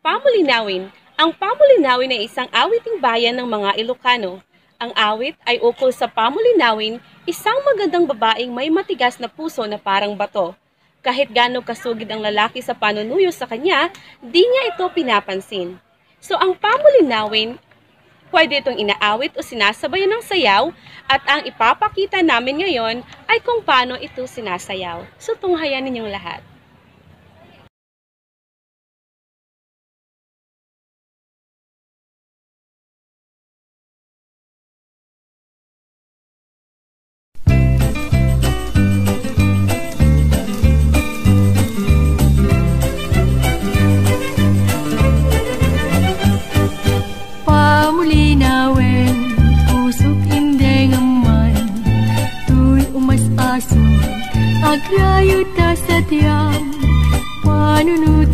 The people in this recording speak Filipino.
Pamulinawin. Ang Pamulinawin ay isang awiting bayan ng mga Ilocano. Ang awit ay ukol sa Pamulinawin, isang magandang babaeng may matigas na puso na parang bato. Kahit gaano kasugid ang lalaki sa panunuyo sa kanya, di niya ito pinapansin. So ang Pamulinawin, pwede itong inaawit o sinasabayan ng sayaw at ang ipapakita namin ngayon ay kung paano ito sinasayaw. So tunghayan ninyong lahat. Pamulinawin, pusok hindi ngaman, tuy umas-aso, agrayo ta sa tiyang.